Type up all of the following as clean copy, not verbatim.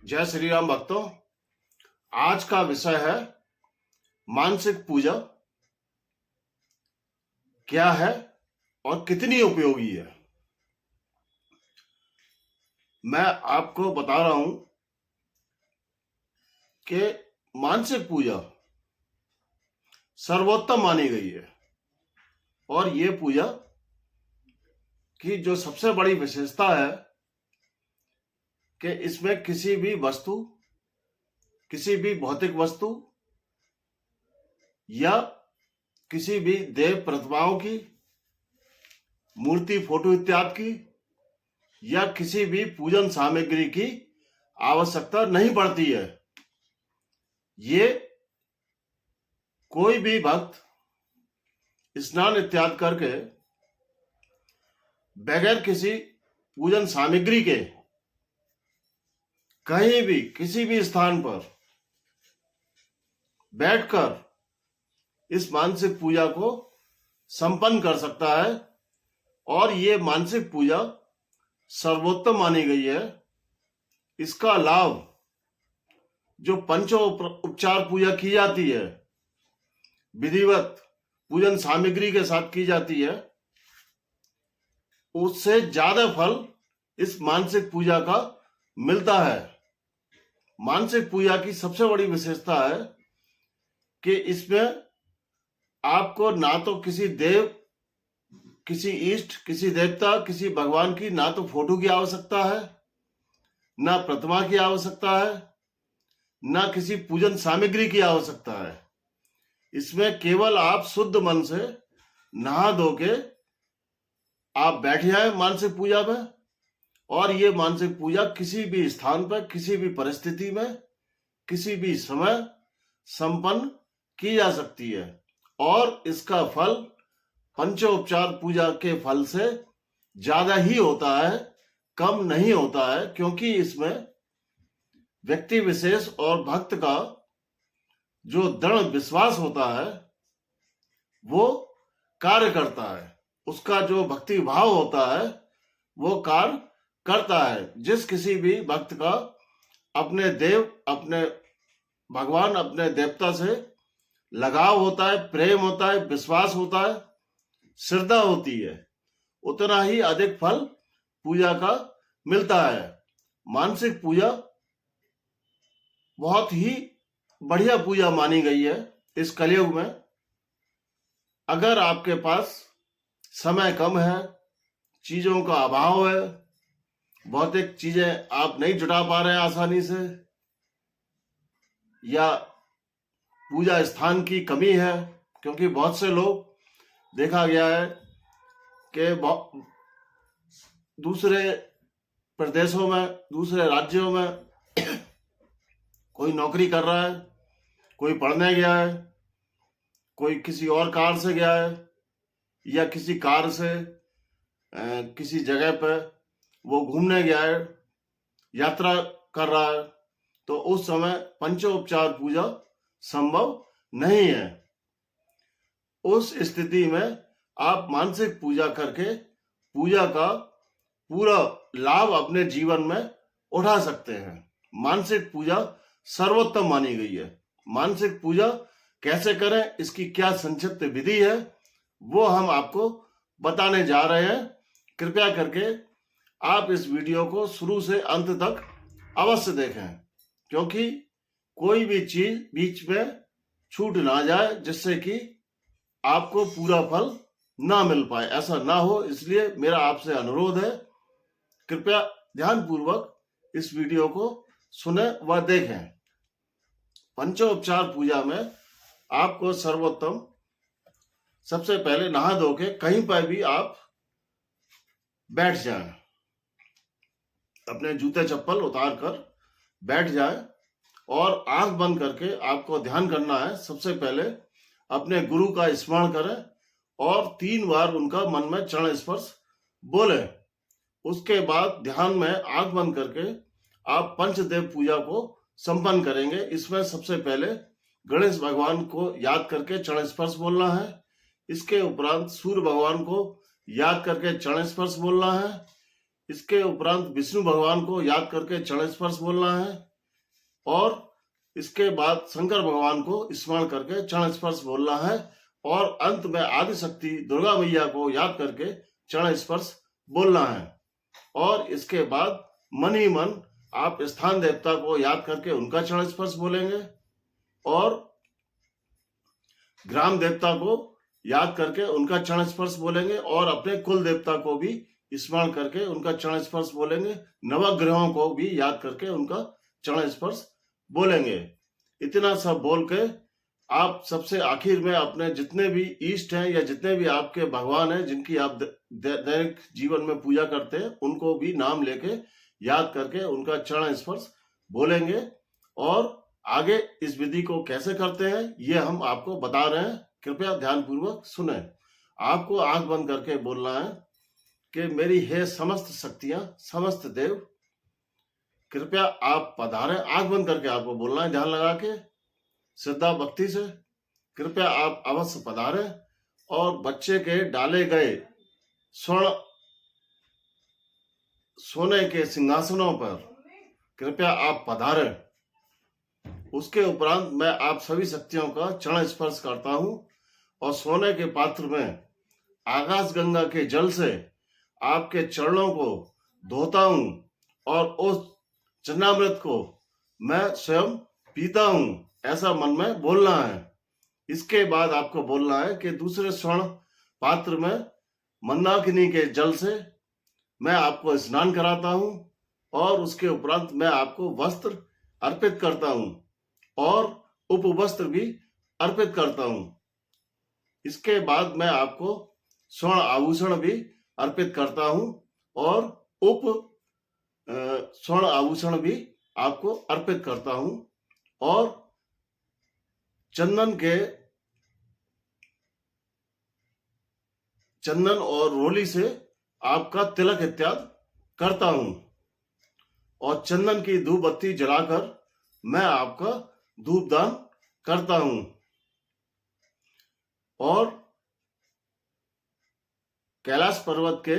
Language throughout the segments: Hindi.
जय श्री राम भक्तों। आज का विषय है मानसिक पूजा क्या है और कितनी उपयोगी है। मैं आपको बता रहा हूं कि मानसिक पूजा सर्वोत्तम मानी गई है और ये पूजा की जो सबसे बड़ी विशेषता है कि इसमें किसी भी वस्तु, किसी भी भौतिक वस्तु या किसी भी देव प्रतिमाओं की मूर्ति, फोटो इत्यादि की या किसी भी पूजन सामग्री की आवश्यकता नहीं पड़ती है। ये कोई भी भक्त स्नान इत्यादि करके बगैर किसी पूजन सामग्री के कहीं भी किसी भी स्थान पर बैठकर इस मानसिक पूजा को संपन्न कर सकता है और ये मानसिक पूजा सर्वोत्तम मानी गई है। इसका लाभ जो पंचोपचार पूजा की जाती है, विधिवत पूजन सामग्री के साथ की जाती है, उससे ज्यादा फल इस मानसिक पूजा का मिलता है। मानसिक पूजा की सबसे बड़ी विशेषता है कि इसमें आपको ना तो किसी देव, किसी इष्ट, किसी देवता, किसी भगवान की ना तो फोटो की आवश्यकता है, ना प्रतिमा की आवश्यकता है, ना किसी पूजन सामग्री की आवश्यकता है। इसमें केवल आप शुद्ध मन से नहा धो के आप बैठ जाए मानसिक पूजा में और ये मानसिक पूजा किसी भी स्थान पर, किसी भी परिस्थिति में, किसी भी समय संपन्न की जा सकती है और इसका फल पंचोपचार पूजा के फल से ज्यादा ही होता है, कम नहीं होता है, क्योंकि इसमें व्यक्ति विशेष और भक्त का जो दृढ़ विश्वास होता है वो कार्य करता है। उसका जो भक्ति भाव होता है वो कार्य करता है। जिस किसी भी भक्त का अपने देव, अपने भगवान, अपने देवता से लगाव होता है, प्रेम होता है, विश्वास होता है, श्रद्धा होती है, उतना ही अधिक फल पूजा का मिलता है। मानसिक पूजा बहुत ही बढ़िया पूजा मानी गई है इस कलयुग में। अगर आपके पास समय कम है, चीजों का अभाव है, भौतिक चीजें आप नहीं जुटा पा रहे हैं आसानी से, या पूजा स्थान की कमी है, क्योंकि बहुत से लोग देखा गया है कि दूसरे प्रदेशों में, दूसरे राज्यों में कोई नौकरी कर रहा है, कोई पढ़ने गया है, कोई किसी और कार से गया है या किसी कार से किसी जगह पर वो घूमने गया है, यात्रा कर रहा है, तो उस समय पंचोपचार पूजा संभव नहीं है। उस स्थिति में आप मानसिक पूजा करके पूजा का पूरा लाभ अपने जीवन में उठा सकते हैं। मानसिक पूजा सर्वोत्तम मानी गई है। मानसिक पूजा कैसे करें, इसकी क्या संक्षिप्त विधि है, वो हम आपको बताने जा रहे हैं। कृपया करके आप इस वीडियो को शुरू से अंत तक अवश्य देखें, क्योंकि कोई भी चीज बीच में छूट ना जाए जिससे कि आपको पूरा फल ना मिल पाए, ऐसा ना हो। इसलिए मेरा आपसे अनुरोध है, कृपया ध्यानपूर्वक इस वीडियो को सुने व देखें। पंचोपचार पूजा में आपको सर्वोत्तम, सबसे पहले नहा धो के कहीं पर भी आप बैठ जाएं, अपने जूते चप्पल उतार कर बैठ जाए और आंख बंद करके आपको ध्यान करना है। सबसे पहले अपने गुरु का स्मरण करें और 3 बार उनका मन में चरण स्पर्श बोले। उसके बाद ध्यान में आंख बंद करके आप पंचदेव पूजा को संपन्न करेंगे। इसमें सबसे पहले गणेश भगवान को याद करके चरण स्पर्श बोलना है। इसके उपरांत सूर्य भगवान को याद करके चरण स्पर्श बोलना है। इसके उपरांत विष्णु भगवान को याद करके चरण स्पर्श बोलना है। और इसके बाद शंकर भगवान को स्मरण करके चरण स्पर्श बोलना है और अंत में आदि शक्ति दुर्गा मैया को याद करके चरण स्पर्श बोलना है। और इसके बाद मन ही मन आप स्थान देवता को याद करके उनका चरण स्पर्श बोलेंगे और ग्राम देवता को याद करके उनका चरण स्पर्श बोलेंगे और अपने कुल देवता को भी स्मरण करके उनका चरण स्पर्श बोलेंगे। नवग्रहों को भी याद करके उनका चरण स्पर्श बोलेंगे। इतना सब बोल के आप सबसे आखिर में अपने जितने भी इष्ट हैं या जितने भी आपके भगवान हैं जिनकी आप दैनिक जीवन में पूजा करते हैं उनको भी नाम लेके याद करके उनका चरण स्पर्श बोलेंगे। और आगे इस विधि को कैसे करते हैं ये हम आपको बता रहे हैं, कृपया ध्यानपूर्वक सुने। आपको आंख बंद करके बोलना है कि मेरी है समस्त शक्तियां, समस्त देव, कृपया आप पधारें। आंख बंद करके आपको बोलना है, ध्यान लगा के श्रद्धा भक्ति से, कृपया आप अवश्य पधारें और बच्चे के डाले गए स्वर्ण सोने के सिंहासनों पर कृपया आप पधारें। उसके उपरांत मैं आप सभी शक्तियों का चरण स्पर्श करता हूं और सोने के पात्र में आकाश गंगा के जल से आपके चरणों को धोता हूं और उस चरणामृत को मैं स्वयं पीता हूं, ऐसा मन में बोलना है। इसके बाद आपको बोलना है कि दूसरे स्वर्ण पात्र में मंदाकिनी के जल से मैं आपको स्नान कराता हूं और उसके उपरांत मैं आपको वस्त्र अर्पित करता हूं और उपवस्त्र भी अर्पित करता हूं। इसके बाद मैं आपको स्वर्ण आभूषण भी अर्पित करता हूं और उप स्वर्ण आभूषण भी आपको अर्पित करता हूं और चंदन और रोली से आपका तिलक इत्यादि करता हूं और चंदन की धूप बत्ती जलाकर मैं आपका धूप दान करता हूं और कैलाश पर्वत के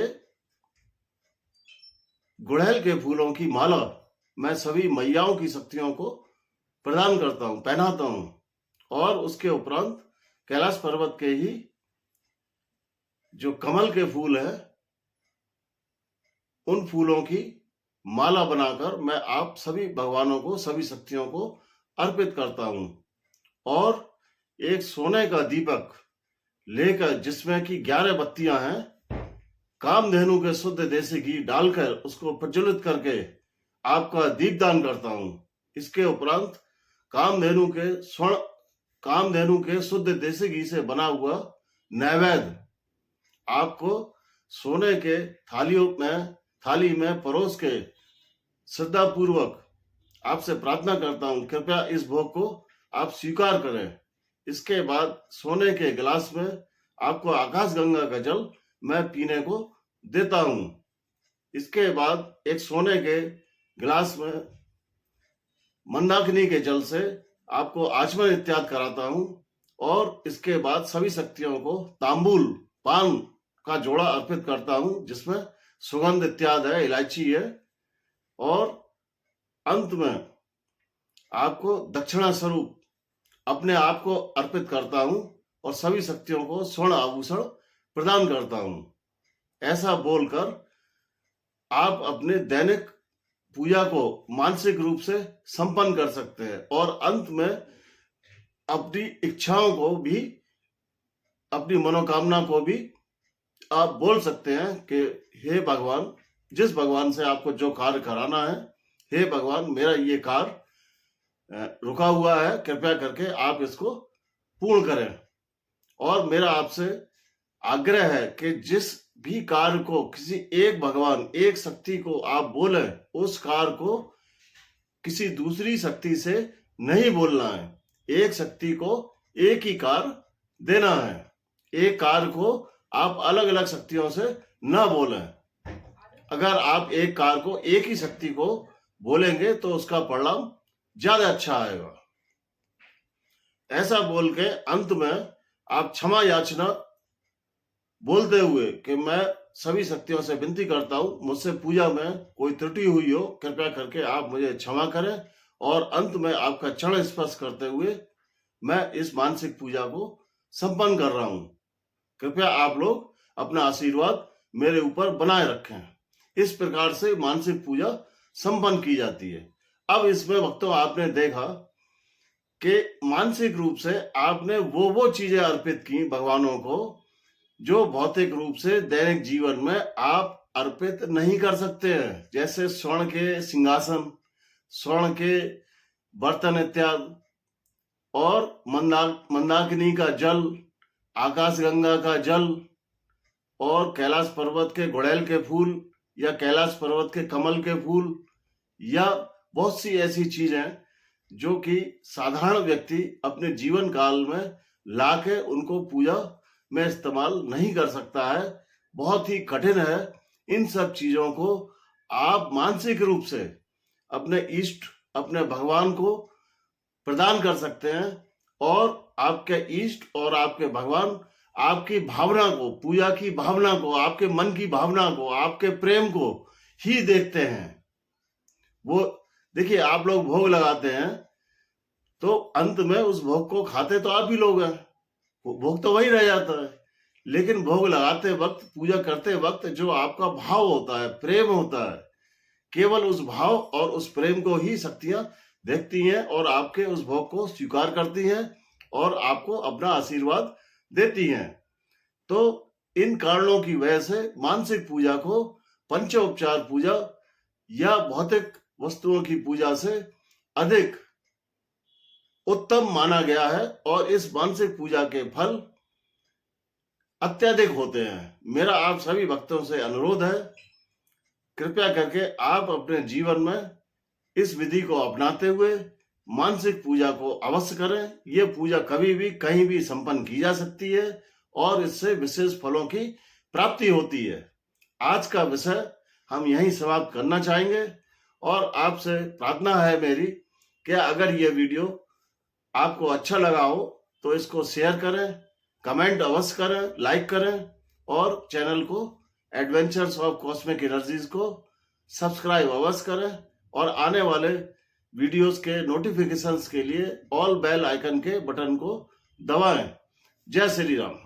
गुड़हल के फूलों की माला मैं सभी मैयाओं की शक्तियों को प्रदान करता हूं, पहनाता हूं और उसके उपरांत कैलाश पर्वत के ही जो कमल के फूल है उन फूलों की माला बनाकर मैं आप सभी भगवानों को, सभी शक्तियों को अर्पित करता हूं और एक सोने का दीपक लेकर जिसमें कि 11 बत्तियां हैं, कामधेनु के शुद्ध देसी घी डालकर उसको प्रज्वलित करके आपका दीपदान करता हूं। इसके उपरांत कामधेनु के शुद्ध देसी घी से बना हुआ नैवेद्य आपको सोने के थाली में परोस के श्रद्धा पूर्वक आपसे प्रार्थना करता हूं, कृपया इस भोग को आप स्वीकार करें। इसके बाद सोने के गिलास में आपको आकाश गंगा का जल मैं पीने को देता हूं। इसके बाद एक सोने के गिलास में मंदाकिनी के जल से आपको आचमन इत्यादि कराता हूं और इसके बाद सभी शक्तियों को तांबूल पान का जोड़ा अर्पित करता हूं जिसमें सुगंध इत्यादि है, इलायची है और अंत में आपको दक्षिणा स्वरूप अपने आप को अर्पित करता हूं और सभी शक्तियों को स्वर्ण आभूषण प्रदान करता हूं। ऐसा बोलकर आप अपने दैनिक पूजा को मानसिक रूप से संपन्न कर सकते हैं और अंत में अपनी इच्छाओं को भी, अपनी मनोकामना को भी आप बोल सकते हैं कि हे भगवान, जिस भगवान से आपको जो कार्य कराना है, हे भगवान मेरा ये कार्य रुका हुआ है, कृपया करके आप इसको पूर्ण करें। और मेरा आपसे आग्रह है कि जिस भी कार्य को किसी एक भगवान, एक शक्ति को आप बोले, उस कार्य को किसी दूसरी शक्ति से नहीं बोलना है। एक शक्ति को एक ही कार्य देना है। एक कार्य को आप अलग अलग शक्तियों से न बोलें। अगर आप एक कार्य को एक ही शक्ति को बोलेंगे तो उसका परिणाम ज्यादा अच्छा आएगा। ऐसा बोल के अंत में आप क्षमा याचना बोलते हुए कि मैं सभी शक्तियों से विनती करता हूं, मुझसे पूजा में कोई त्रुटि हुई हो, कृपया करके आप मुझे क्षमा करें और अंत में आपका चरण स्पर्श करते हुए मैं इस मानसिक पूजा को संपन्न कर रहा हूं। कृपया आप लोग अपना आशीर्वाद मेरे ऊपर बनाए रखें। इस प्रकार से मानसिक पूजा संपन्न की जाती है। अब इसमें भक्तों आपने देखा कि मानसिक रूप से आपने वो चीजें अर्पित की भगवानों को जो भौतिक रूप से दैनिक जीवन में आप अर्पित नहीं कर सकते हैं, जैसे स्वर्ण के सिंहासन, स्वर्ण के बर्तन इत्यादि, और मंदाकिनी का जल, आकाशगंगा का जल, और कैलाश पर्वत के गुड़ैल के फूल या कैलाश पर्वत के कमल के फूल, या बहुत सी ऐसी चीजें जो कि साधारण व्यक्ति अपने जीवन काल में लाके उनको पूजा में इस्तेमाल नहीं कर सकता है। बहुत ही कठिन है। इन सब चीजों को आप मानसिक रूप से अपने इष्ट, अपने भगवान को प्रदान कर सकते हैं, और आपके इष्ट और आपके भगवान आपकी भावना को, पूजा की भावना को, आपके मन की भावना को, आपके प्रेम को ही देखते हैं। वो देखिए, आप लोग भोग लगाते हैं तो अंत में उस भोग को खाते तो आप ही लोग हैं, भोग तो वही रह जाता है। लेकिन भोग लगाते वक्त, पूजा करते वक्त जो आपका भाव होता है, प्रेम होता है, केवल उस भाव और उस प्रेम को ही शक्तियां देखती हैं और आपके उस भोग को स्वीकार करती हैं और आपको अपना आशीर्वाद देती हैं। तो इन कारणों की वजह से मानसिक पूजा को पंचोपचार पूजा या भौतिक वस्तुओं की पूजा से अधिक उत्तम माना गया है, और इस मानसिक पूजा के फल अत्यधिक होते हैं। मेरा आप सभी भक्तों से अनुरोध है, कृपया करके आप अपने जीवन में इस विधि को अपनाते हुए मानसिक पूजा को अवश्य करें। यह पूजा कभी भी कहीं भी संपन्न की जा सकती है और इससे विशेष फलों की प्राप्ति होती है। आज का विषय हम यहीं समाप्त करना चाहेंगे, और आपसे प्रार्थना है मेरी कि अगर यह वीडियो आपको अच्छा लगा हो तो इसको शेयर करें, कमेंट अवश्य करें, लाइक करें, और चैनल को एडवेंचर्स ऑफ कॉस्मिक एनर्जीज को सब्सक्राइब अवश्य करें, और आने वाले वीडियोस के नोटिफिकेशंस के लिए ऑल बेल आइकन के बटन को दबाएं। जय श्री राम।